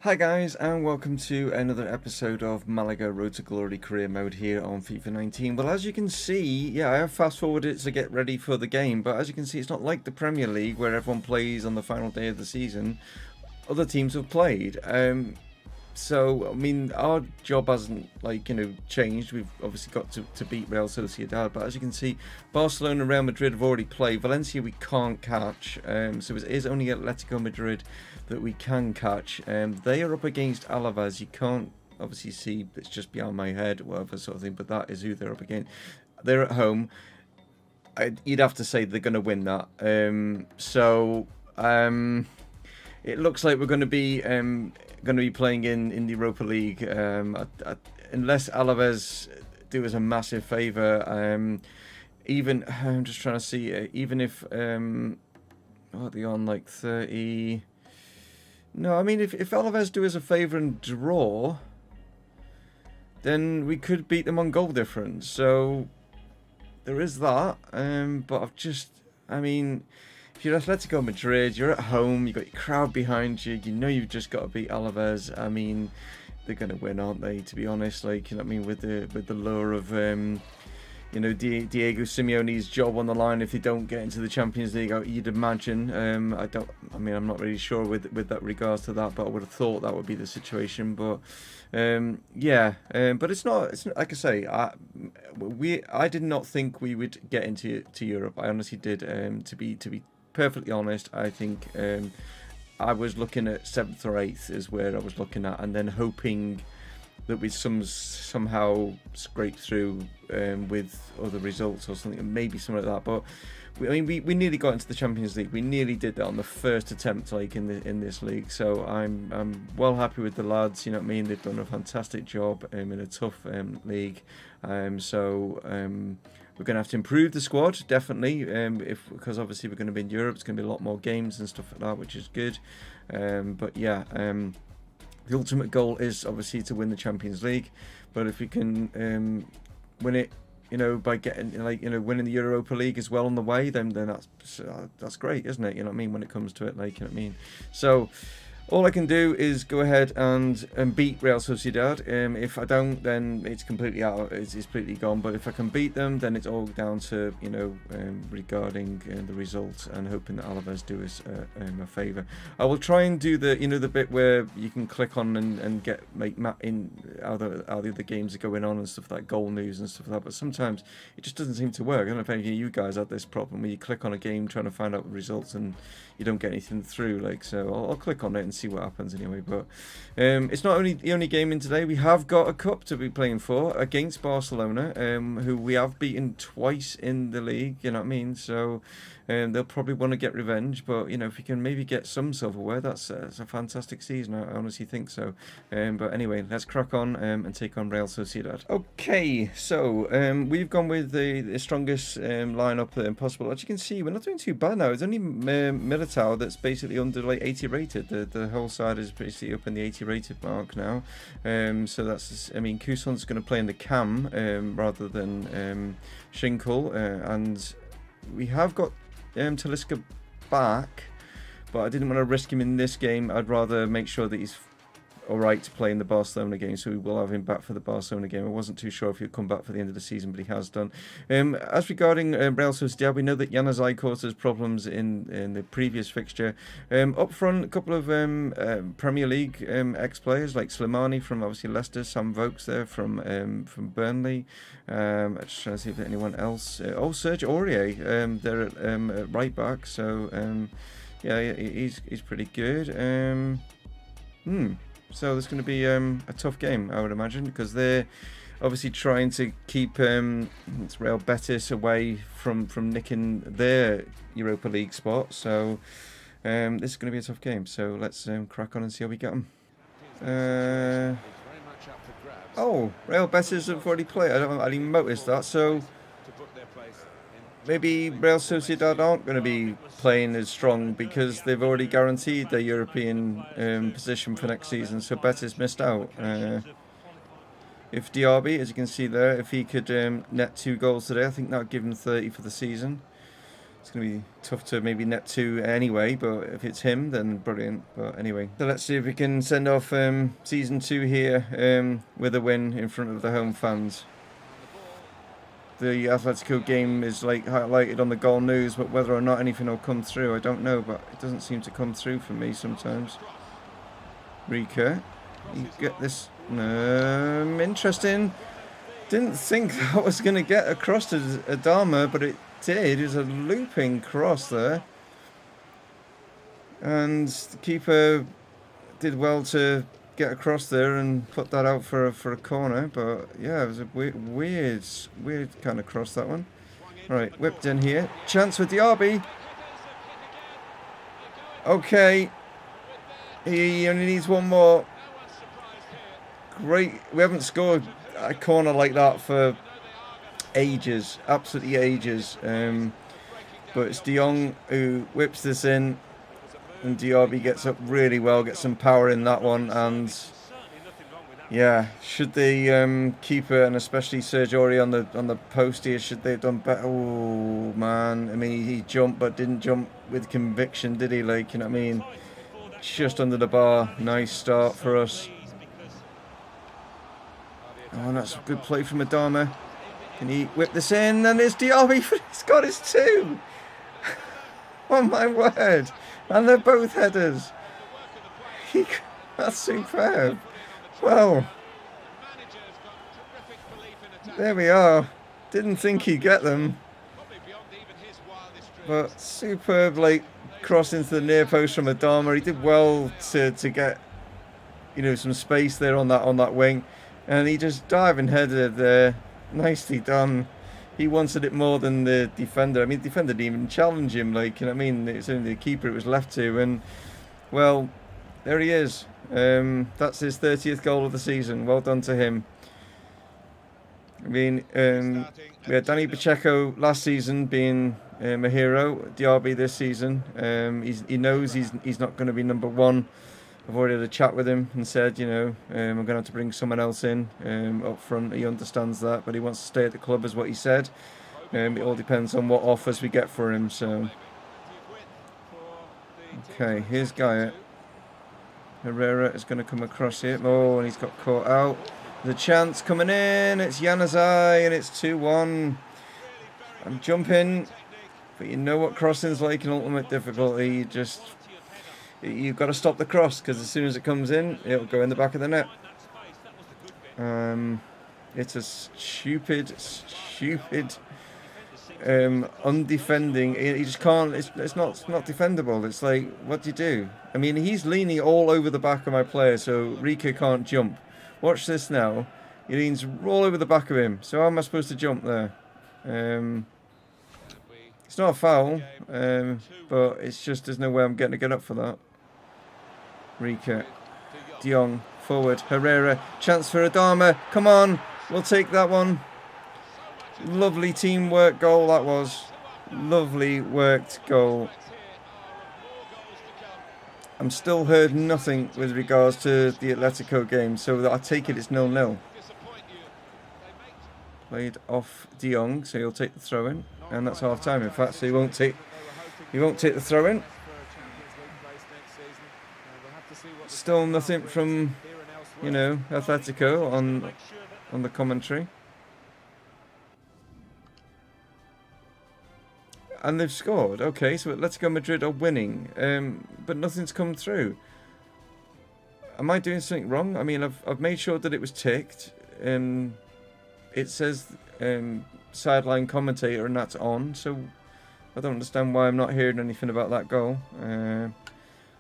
Hi guys, and welcome to another episode of Malaga Road to Glory career mode here on FIFA 19. Well, as you can see, I have fast forwarded to get ready for the game, but as you can see, it's not like the Premier League where everyone plays on the final day of the season. Other teams have played. So, I mean, our job hasn't, changed. We've obviously got to beat Real Sociedad. But as you can see, Barcelona and Real Madrid have already played. Valencia we can't catch. So it is only Atletico Madrid that we can catch. They are up against Alaves. You can't obviously see, it's just behind my head, whatever sort of thing. But that is who they're up against. They're at home. You'd have to say they're going to win that. It looks like we're going to be playing in the Europa League, unless Alaves do us a massive favour. Even I'm just trying to see, even if what are they on, like 30? No, I mean if Alaves do us a favour and draw, then we could beat them on goal difference. So there is that. But I mean, if you're Atletico Madrid, you're at home, you've got your crowd behind you, you know you've just got to beat Alaves. I mean, they're going to win, aren't they, to be honest? Like, you know what I mean, with the lure of, Diego Simeone's job on the line if they don't get into the Champions League, you'd imagine. I'm not really sure with that regards to that, but I would have thought that would be the situation. But, but it's not like I say, I did not think we would get into Europe. I honestly did, to be perfectly honest. I think I was looking at 7th or 8th is where I was looking at, and then hoping that we somehow scrape through with other results or something, maybe something like that. But we nearly got into the Champions League. We nearly did that on the first attempt, like in this league. So I'm well happy with the lads. You know what I mean? They've done a fantastic job in a tough league. We're going to have to improve the squad, definitely, because obviously we're going to be in Europe. It's going to be a lot more games and stuff like that, which is good. The ultimate goal is obviously to win the Champions League, but if we can win it, by getting winning the Europa League as well on the way, then that's great, isn't it? You know what I mean? When it comes to it, you know what I mean? So all I can do is go ahead and beat Real Sociedad. If I don't, then it's completely out. It's completely gone. But if I can beat them, then it's all down to regarding the results and hoping that Alaves do us a favour. I will try and do the bit where you can click on and make map in how the other games are going on and stuff like goal news and stuff like that. But sometimes it just doesn't seem to work. I don't know if any of you guys had this problem where you click on a game trying to find out the results and you don't get anything through. So I'll click on it and see what happens anyway. But it's not only the only game in today. We have got a cup to be playing for against Barcelona, who we have beaten twice in the league. You know what I mean? So they'll probably want to get revenge. But if you can maybe get some silverware, that's a fantastic season. I honestly think so. But anyway, let's crack on and take on Real Sociedad. Okay, so we've gone with the strongest lineup possible. As you can see, we're not doing too bad now. It's only Militao that's basically under 80 rated. The whole side is basically up in the 80 rated mark now. So that's, Kuson's going to play in the cam rather than Schinkel, and we have got Talisca back, but I didn't want to risk him in this game. I'd rather make sure that he's alright to play in the Barcelona game, so we will have him back for the Barcelona game. I wasn't too sure if he'd come back for the end of the season, but he has done. As regarding Real Sociedad, we know that Januzaj caused us problems in the previous fixture. Up front, a couple of Premier League ex-players like Slimani from obviously Leicester, Sam Vokes there from Burnley. I'm just trying to see if there's anyone else. Serge Aurier, they're at right back, so he's pretty good. So there's going to be a tough game, I would imagine, because they're obviously trying to keep Real Betis away from nicking their Europa League spot. So this is going to be a tough game. So let's crack on and see how we get them. Real Betis have already played. I didn't even notice that. So maybe Real Sociedad aren't going to be playing as strong because they've already guaranteed their European position for next season. So Betis missed out. If Diaby, as you can see there, if he could net 2 goals today, I think that would give him 30 for the season. It's going to be tough to maybe net 2 anyway, but if it's him, then brilliant. But anyway, so let's see if we can send off Season 2 here with a win in front of the home fans. The Atletico game is like highlighted on the goal news, but whether or not anything will come through, I don't know, but it doesn't seem to come through for me sometimes. Rika, you get this interesting. Didn't think that was going to get across to Adama, but it did. It was a looping cross there. And the keeper did well to get across there and put that out for a corner. But yeah, it was a weird kind of cross, that one. Right, whipped in here. Chance for Diaby. Okay. He only needs one more. Great. We haven't scored a corner like that for ages, absolutely ages. But it's De Jong who whips this in, and Diaby gets up really well, gets some power in that one. And yeah, should the keeper and especially Serge Aurier on the post here, should they have done better? Oh man, I mean he jumped but didn't jump with conviction, did he? Like, you know what I mean? Just under the bar. Nice start for us. Oh, that's a good play from Adama. Can he whip this in? And it's Diaby. He's got his 2. Oh my word. And they're both headers. That's superb. Well, there we are. Didn't think he'd get them. But superb, like, cross into the near post from Adama. He did well to get, you know, some space there on that wing. And he just diving headed there. Nicely done. He wanted it more than the defender. I mean, the defender didn't even challenge him. Like, you know what I mean? It's only the keeper it was left to. And, well, there he is. That's his 30th goal of the season. Well done to him. I mean, we had Danny Pacheco last season being a hero. Diaby this season. He knows he's not going to be number 1. I've already had a chat with him and said, you know, I'm going to have to bring someone else in up front. He understands that, but he wants to stay at the club, is what he said. It all depends on what offers we get for him. So, okay, here's Gaia. Herrera is going to come across here. Oh, and he's got caught out. There's a chance coming in. It's Januzaj, and it's 2-1. I'm jumping, but you know what crossing's like in ultimate difficulty. You've got to stop the cross, because as soon as it comes in, it'll go in the back of the net. It's a stupid undefending. He just can't. It's not defendable. It's like, what do you do? I mean, he's leaning all over the back of my player, so Rika can't jump. Watch this now. He leans all over the back of him. So how am I supposed to jump there? It's not a foul, but it's just there's no way I'm getting to get up for that. Rika, De Jong, forward, Herrera, chance for Adama, come on, we'll take that one. Lovely teamwork goal that was, lovely worked goal. I'm still heard nothing with regards to the Atletico game, so I take it it's 0-0. Played off De Jong, so he'll take the throw in, and that's half time in fact, so he won't take the throw in. Still nothing from, you know, Atletico on the commentary. And they've scored. Okay, so Atletico Madrid are winning, but nothing's come through. Am I doing something wrong? I mean, I've made sure that it was ticked. It says sideline commentator, and that's on. So I don't understand why I'm not hearing anything about that goal.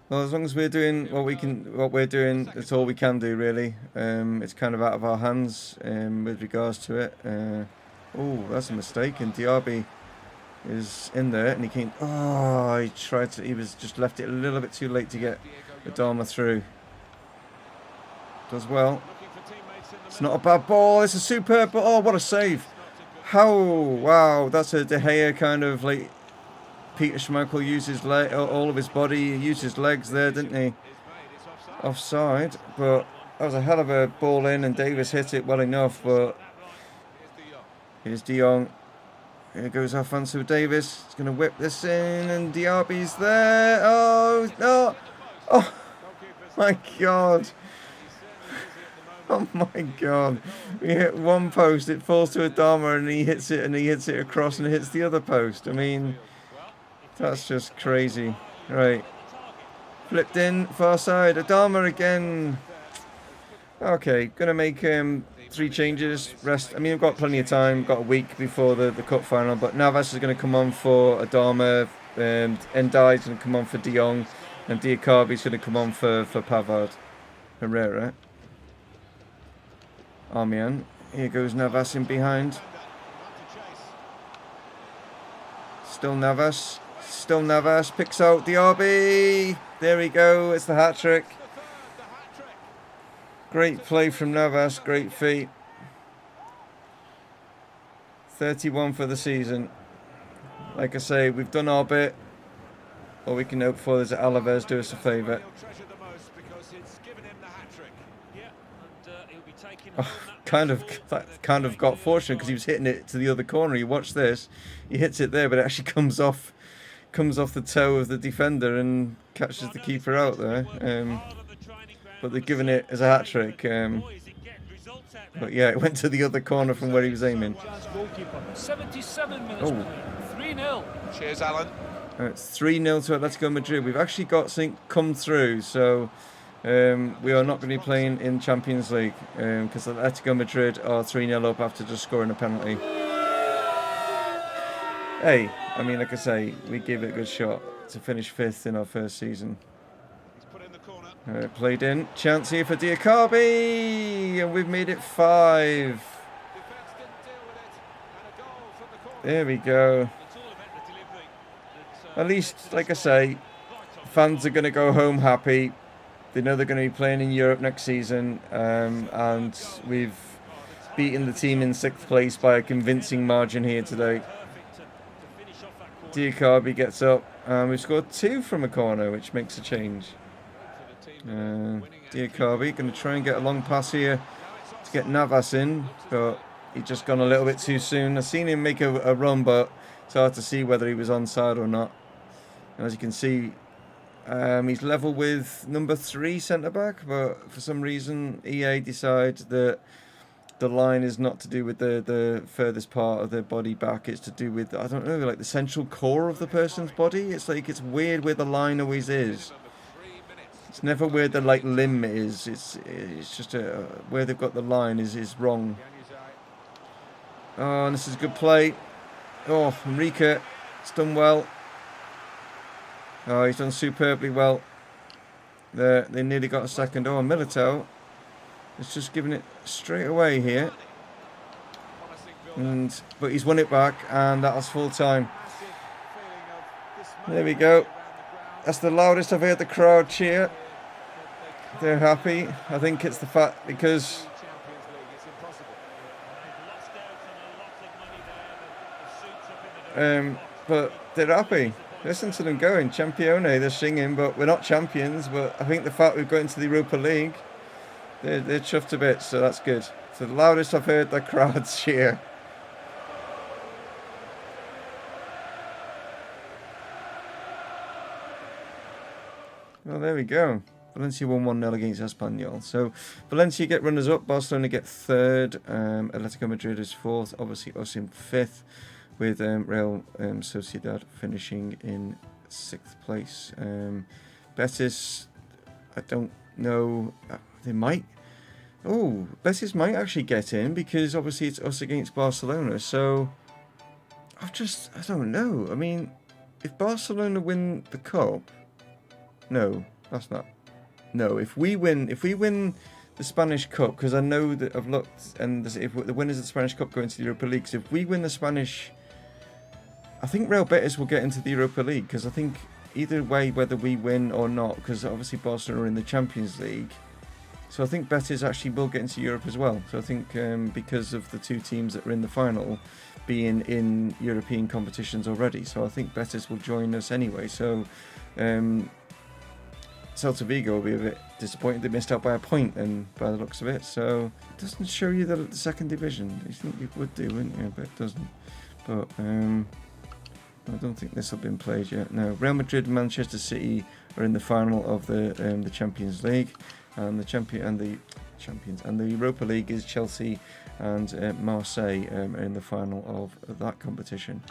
Well, as long as we're doing what we're doing, that's all we can do, really. It's kind of out of our hands with regards to it. Oh, that's a mistake, and Diaby is in there, and he came. Oh, he was just left it a little bit too late to get Adama through. Does well. It's not a bad ball. It's a superb ball. Oh, what a save! How? Wow, that's a De Gea kind of like. Peter Schmeichel used his all of his body. He used his legs there, didn't he? Offside, but that was a hell of a ball in, and Davis hit it well enough. But here's De Jong. Here goes Alfonso Davis. He's going to whip this in, and Diaby's there. Oh, no. Oh, my God. Oh, my God. We hit one post, it falls to Adama, and he hits it across and hits the other post. I mean, that's just crazy. Right. Flipped in, far side. Adama again. Okay, going to make 3 changes. Rest. I mean, we've got plenty of time. Got a week before the cup final. But Navas is going to come on for Adama. Endai is going to come on for De Jong. And Diakabi is going to come on for Pavard. Herrera. Armian. Here goes Navas in behind. Still Navas. Still Navas. Picks out Diaby. There we go. It's the hat-trick. Great play from Navas. Great feat. 31 for the season. Like I say, we've done our bit. All we can hope for is that Alaves do us a favour. Oh, kind of got fortunate because he was hitting it to the other corner. You watch this, he hits it there, but it actually comes off the toe of the defender and catches the keeper out there. But they're giving it as a hat trick. But yeah, it went to the other corner from where he was aiming. 77 minutes. Oh. 3-0. Cheers, Alan. It's 3-0 to Atletico Madrid. We've actually got something come through, so we are not going to be playing in Champions League because Atletico Madrid are 3-0 up after just scoring a penalty. Hey, I mean, like I say, we gave it a good shot to finish 5th in our first season. Played in. Chance here for Diakabi, and we've made it 5. There we go. At least, like I say, fans are going to go home happy. They know they're going to be playing in Europe next season, and we've beaten the team in 6th place by a convincing margin here today. Diakabi gets up, and we've scored 2 from a corner, which makes a change. Diakabi going to try and get a long pass here to get Navas in, but he's just gone a little bit too soon. I've seen him make a run, but it's hard to see whether he was onside or not. And as you can see, he's level with number 3 centre-back, but for some reason EA decide that the line is not to do with the furthest part of their body back. It's to do with, I don't know, like the central core of the person's body. It's like, it's weird where the line always is. It's never where the limb is. It's just where they've got the line is wrong. Oh, and this is a good play. Oh, Enrique, it's done well. Oh, he's done superbly well. They nearly got a second. Oh, Militao is just giving it straight away here. But he's won it back, and that was full time. There we go. That's the loudest I've heard the crowd cheer. They're happy. I think it's the fact because but they're happy. Listen to them going. Champione, they're singing, but we're not champions. But I think the fact we've got into the Europa League, they're chuffed a bit, so that's good. So the loudest I've heard the crowds cheer. Well, there we go. Valencia won 1-0 against Espanyol. So Valencia get runners up, Barcelona get 3rd, Atletico Madrid is 4th, obviously us in 5th, with Real Sociedad finishing in 6th place. Betis, I don't know, they might. Oh, Betis might actually get in because obviously it's us against Barcelona. So I don't know. I mean, if Barcelona win the cup, no, that's not. No, if we win the Spanish Cup, because I know that I've looked, and if the winners of the Spanish Cup go into the Europa League, so if we win the Spanish, I think Real Betis will get into the Europa League, because I think either way, whether we win or not, because obviously Barcelona are in the Champions League, so I think Betis actually will get into Europe as well. So I think because of the 2 teams that are in the final being in European competitions already, so I think Betis will join us anyway. So Celta Vigo will be a bit disappointed they missed out by a point, and by the looks of it. So it doesn't show you the 2nd division. You think it would do, wouldn't you? But it doesn't. but I don't think this have been played yet. No, Real Madrid and Manchester City are in the final of the Champions League, and the Europa League is Chelsea and Marseille are in the final of that competition.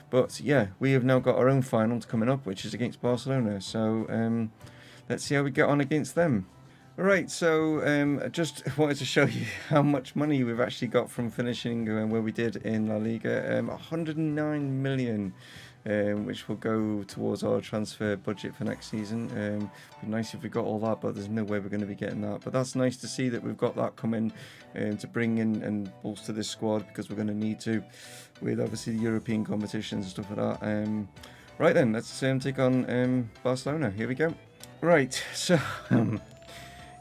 But yeah, we have now got our own final coming up, which is against Barcelona. So let's see how we get on against them. Alright, so I just wanted to show you how much money we've actually got from finishing where we did in La Liga. 109 million, which will go towards our transfer budget for next season. It'd be nice if we got all that, but there's no way we're going to be getting that. But that's nice to see that we've got that coming to bring in and bolster this squad, because we're going to need to, with obviously the European competitions and stuff like that. Right then, let's take on Barcelona. Here we go. Right, so...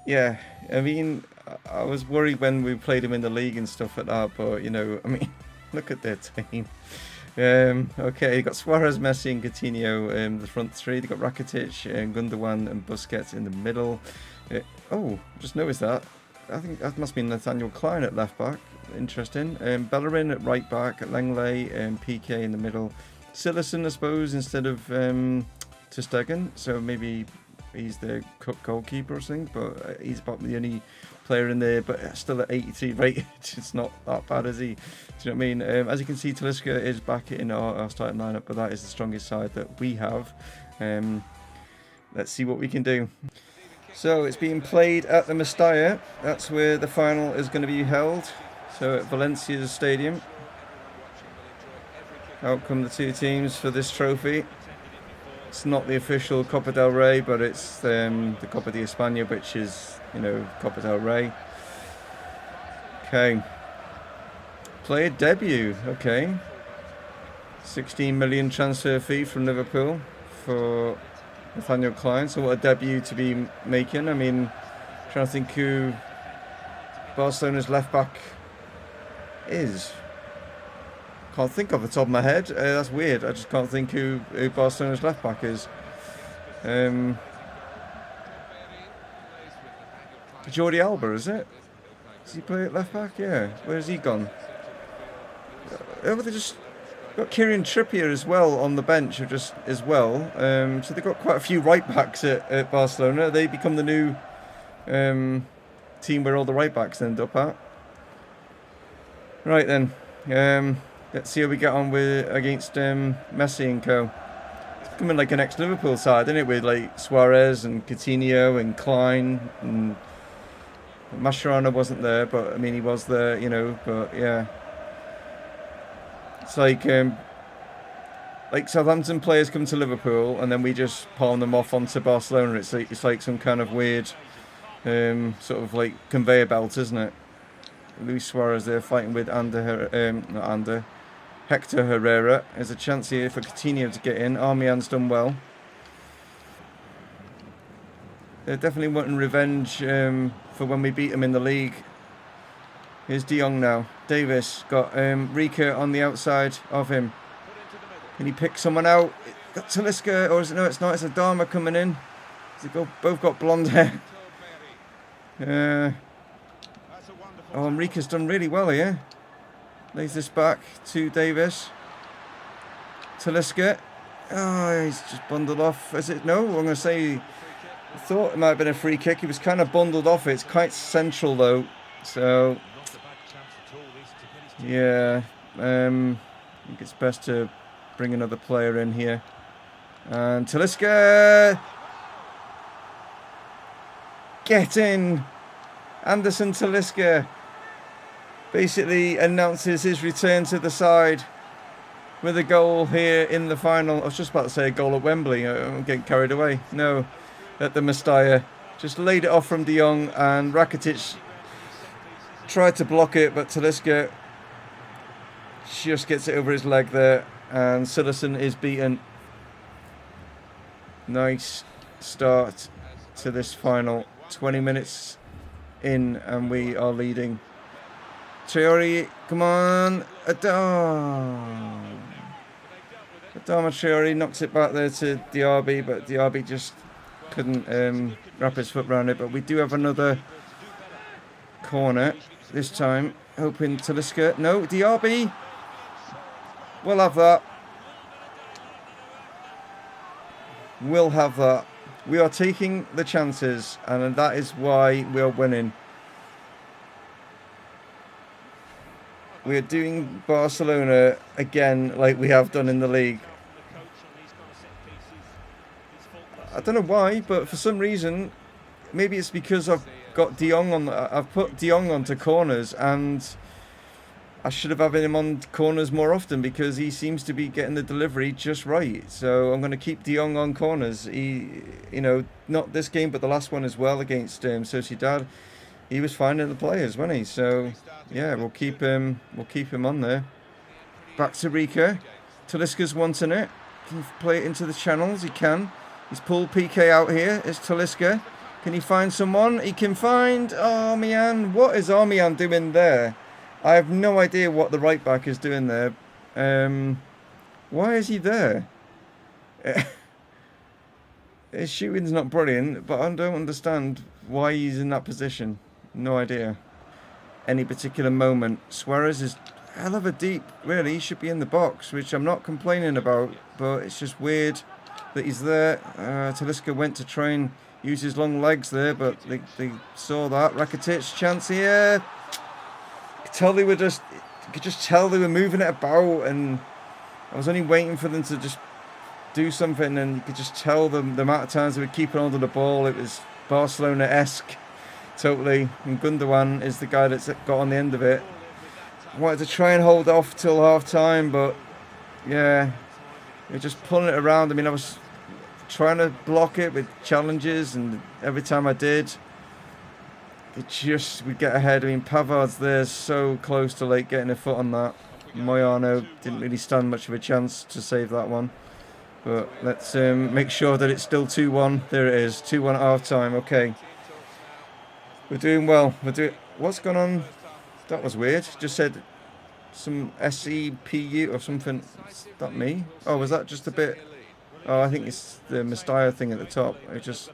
yeah, I mean, I was worried when we played them in the league and stuff like that, but, you know, I mean, look at their team. Okay, you got Suarez, Messi and Coutinho, the front three. They got Rakitic, Gundogan and Busquets in the middle. Oh, just noticed that. I think that must be Nathaniel Klein at left back. Interesting. Bellerin at right back, Langley and Piqué in the middle. Sillerson, I suppose, instead of Ter Stegen, so maybe... he's the goalkeeper or something, but he's about the only player in there, but still at 83 rated. It's not that bad, is he? Do you know what I mean? As you can see, Talisca is back in our starting lineup, but that is the strongest side that we have. Let's see what we can do. So it's being played at the Mestalla. That's where the final is going to be held. So at Valencia's stadium. Out come the two teams for this trophy. It's not the official Copa Del Rey, but it's the Copa De Espáná, which is, you know, Copa Del Rey. Okay. Player debut. Okay. 16 million transfer fee from Liverpool for Nathaniel Klein. So what a debut to be making. I mean, trying to think who Barcelona's left back is. Can't think off the top of my head. That's weird. I just can't think who Barcelona's left back is. Jordi Alba, is it? Does he play at left back? Yeah. Where's he gone? Oh, they just got Kieran Trippier as well on the bench, just as well. So they've got quite a few right backs at Barcelona. They become the new team where all the right backs end up at. Right then. Let's see how we get on against Messi and co. It's becoming like an ex-Liverpool side, isn't it? With like Suarez and Coutinho and Klein and Mascherano wasn't there, but I mean he was there, you know. But yeah, it's like Southampton players come to Liverpool and then we just palm them off onto Barcelona. It's like some kind of weird sort of like conveyor belt, isn't it? Luis Suarez there fighting with Hector Herrera. There's a chance here for Coutinho to get in. Armian's done well. They're definitely wanting revenge for when we beat them in the league. Here's De Jong now. Davis got Rika on the outside of him. Can he pick someone out? Got Talisca, or is it? No, it's not. It's Adama coming in. They both got blonde hair. Oh, Enrique's done really well here. Lays this back to Davis. Talisca. Oh, he's just bundled off. Is it? No, I'm going to say... I thought it might have been a free kick. He was kind of bundled off. It's quite central, though. So... yeah. I think it's best to bring another player in here. And Talisca... get in! Anderson Talisca basically announces his return to the side with a goal here in the final. I was just about to say a goal at Wembley. I'm getting carried away. No, at the Mestalla. Just laid it off from De Jong, and Rakitic tried to block it, but Talisca just gets it over his leg there, and Sillerson is beaten. Nice start to this final. 20 minutes in and we are leading. Traore, come on. Adama Traore knocks it back there to Diaby, but Diaby just couldn't wrap his foot around it. But we do have another corner this time, hoping Talisca. No, Diaby. We'll have that. We'll have that. We are taking the chances, and that is why we are winning. We are doing Barcelona again like we have done in the league. I don't know why, but for some reason, maybe it's because I've got De Jong on. I've put De Jong onto corners, and I should have had him on corners more often because he seems to be getting the delivery just right. So I'm going to keep De Jong on corners. He, you know, not this game, but the last one as well against Sociedad. He was finding the players, wasn't he? So yeah, we'll keep him on there. Back to Rica. Talisca's wanting it. Can he play it into the channels? He can. He's pulled PK out here. It's Talisca. Can he find someone? He can find Armian. What is Armian doing there? I have no idea what the right back is doing there. Why is he there? His shooting's not brilliant, but I don't understand why he's in that position. No idea. Any particular moment. Suarez is a hell of a deep, really. He should be in the box, which I'm not complaining about, but it's just weird that he's there. Talisca went to try and use his long legs there, but they saw that. Rakitic, chance here. You could just tell they were moving it about, and I was only waiting for them to just do something, and you could just tell them the amount of times they were keeping onto the ball. It was Barcelona-esque, totally. And Gundogan is the guy that's got on the end of it. I wanted to try and hold off till half time, but yeah, you're just pulling it around. I mean, I was trying to block it with challenges, and every time I did, we'd get ahead. I mean, Pavard's there, so close to like getting a foot on that. Moyano didn't really stand much of a chance to save that one. But let's make sure that it's still 2-1. There it is, 2-1 at half time. Okay, we're doing well. What's going on? That was weird. Just said some SEPU or something. Is that me? Oh, was that just a bit? Oh, I think it's the Mestalla thing at the top. I've just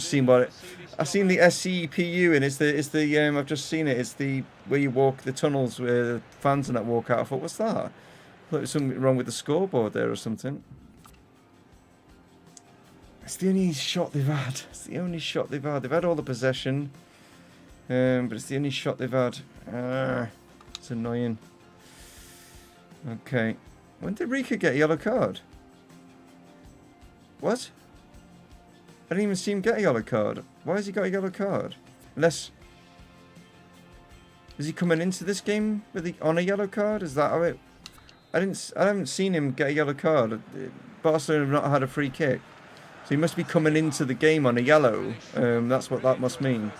seen what it. I've seen the SCPU, and it's the I've just seen it. It's the where you walk the tunnels where the fans and that walk out. I thought, what's that? I thought there was something wrong with the scoreboard there or something. It's the only shot they've had. It's the only shot they've had. They've had all the possession, but it's the only shot they've had. It's annoying. Okay, when did Rica get a yellow card? What? I didn't even see him get a yellow card. Why has he got a yellow card? Unless... Is he coming into this game on a yellow card? Is that how it... I haven't seen him get a yellow card. Barcelona have not had a free kick. So he must be coming into the game on a yellow. That's what that must mean.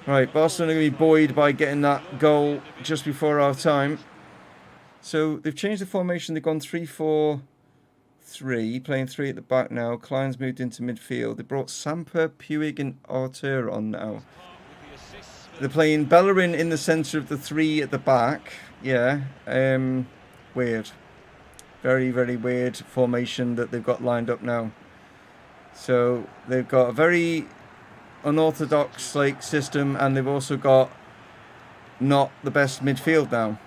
Right, Barcelona are going to be buoyed by getting that goal just before our time. So they've changed the formation. They've gone 3-4... playing 3 at the back now. Klein's moved into midfield. They brought Samper, Puig and Artur on now. They're playing Bellerin in the centre of the 3 at the back. Yeah. Weird. Very, very weird formation that they've got lined up now. So they've got a very unorthodox like system, and they've also got not the best midfield now.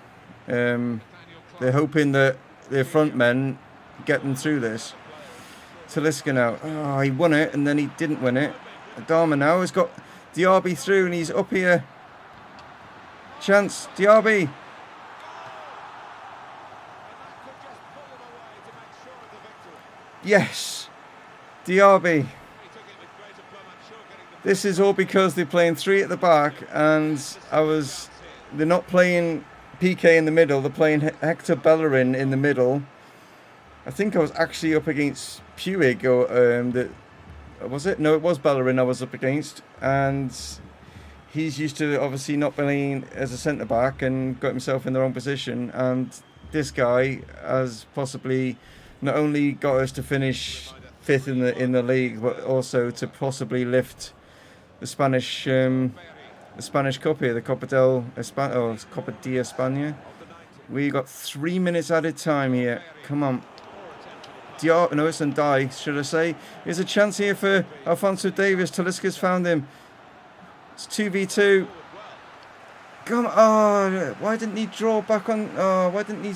They're hoping that their front men get them through this. Talisca now. Oh, he won it and then he didn't win it. Adama now has got Diaby through and he's up here. Chance. Diaby. Yes. Diaby. This is all because they're playing 3 at the back, and they're not playing PK in the middle. They're playing Hector Bellerin in the middle. I think I was actually up against Puig, or was it? No, it was Bellerin I was up against, and he's used to obviously not playing as a centre back and got himself in the wrong position. And this guy has possibly not only got us to finish 5th in the league, but also to possibly lift the Spanish Cup here, the Copa Del Espáná, or Copa De Espáná. We got 3 minutes added time here. Come on. No, it's Ndai, should I say. Here's a chance here for Alphonso Davies. Talisca's found him. It's 2v2. Come on. Oh, why didn't he draw back on... Oh, why didn't he...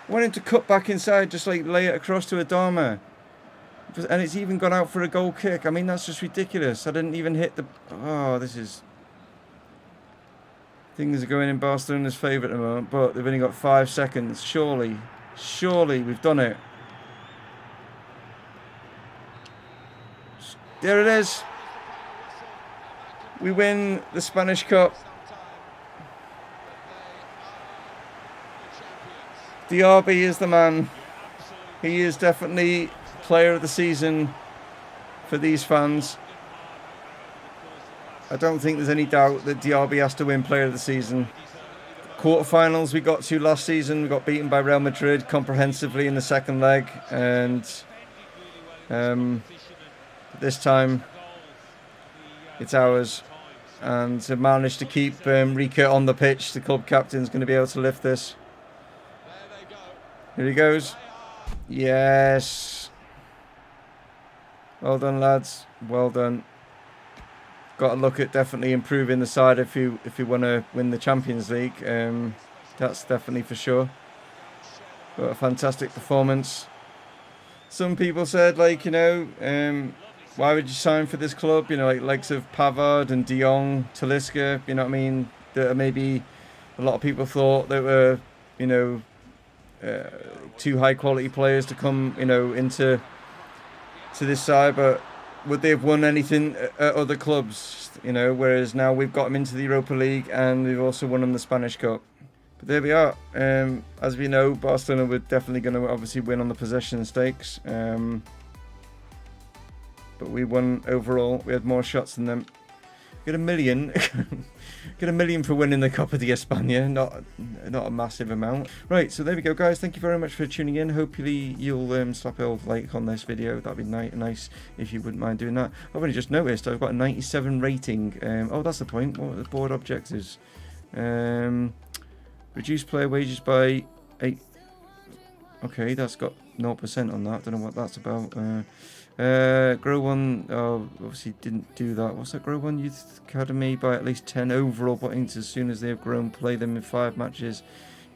I want him to cut back inside, just like lay it across to Adama. And it's even gone out for a goal kick. I mean, that's just ridiculous. I didn't even hit the... Oh, this is... Things are going in Barcelona's favour at the moment, but they've only got 5 seconds. Surely we've done it. There it is. We win the Spanish Cup. Diaby is the man. He is definitely player of the season for these fans. I don't think there's any doubt that Diaby has to win player of the season. Quarterfinals we got to last season. We got beaten by Real Madrid comprehensively in the second leg. And this time it's ours. And to manage to keep Rika on the pitch, the club captain's going to be able to lift this. Here he goes. Yes. Well done, lads. Well done. Got to look at definitely improving the side if you want to win the Champions League. That's definitely for sure. But a fantastic performance. Some people said, like, you know, why would you sign for this club? You know, like likes of Pavard and De Jong, Talisca. You know what I mean? That maybe a lot of people thought they were, you know, two high quality players to come, you know, into this side, but would they have won anything at other clubs, you know, whereas now we've got them into the Europa League and we've also won them the Spanish Cup. But there we are. As we know, Barcelona were definitely going to obviously win on the possession stakes, but we won overall. We had more shots than them. Get $1 million. Get $1 million for winning the Copa De Espáná. Not a massive amount. Right, so there we go, guys. Thank you very much for tuning in. Hopefully you'll slap a old like on this video. That'd be nice if you wouldn't mind doing that. I've only just noticed I've got a 97 rating. Oh, that's the point. What are the board objectives? Reduce player wages by 8. Okay, that's got 0% on that. Don't know what that's about. Grow one, obviously didn't do that. What's that? Grow one youth academy by at least 10 overall points as soon as they have grown. Play them in 5 matches.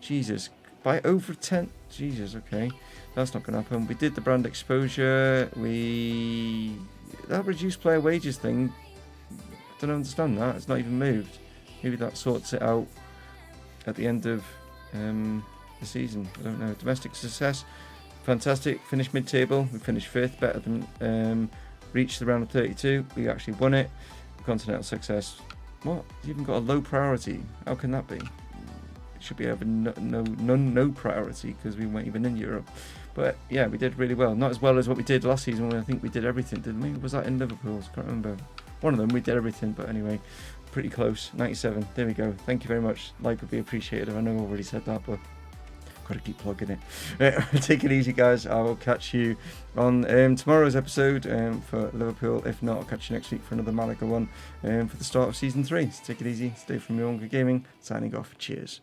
Jesus, by over 10. Jesus, okay, that's not going to happen. We did the brand exposure. That reduced player wages thing. Don't understand that. It's not even moved. Maybe that sorts it out at the end of the season. I don't know. Domestic success. Fantastic. Finished mid-table. We finished 5th. Better than reached the round of 32. We actually won it. Continental success. What? You even got a low priority. How can that be? It should be having no priority because we weren't even in Europe. But yeah, we did really well. Not as well as what we did last season when I think we did everything, didn't we? Was that in Liverpool? I can't remember. One of them, we did everything. But anyway, pretty close. 97. There we go. Thank you very much. Like would be appreciated. I know I already said that, but got to keep plugging it. Take it easy, guys. I will catch you on tomorrow's episode for Liverpool. If not, I'll catch you next week for another Malaga one for the start of season 3. So take it easy. Stay from Mumongu Gaming. Signing off. Cheers.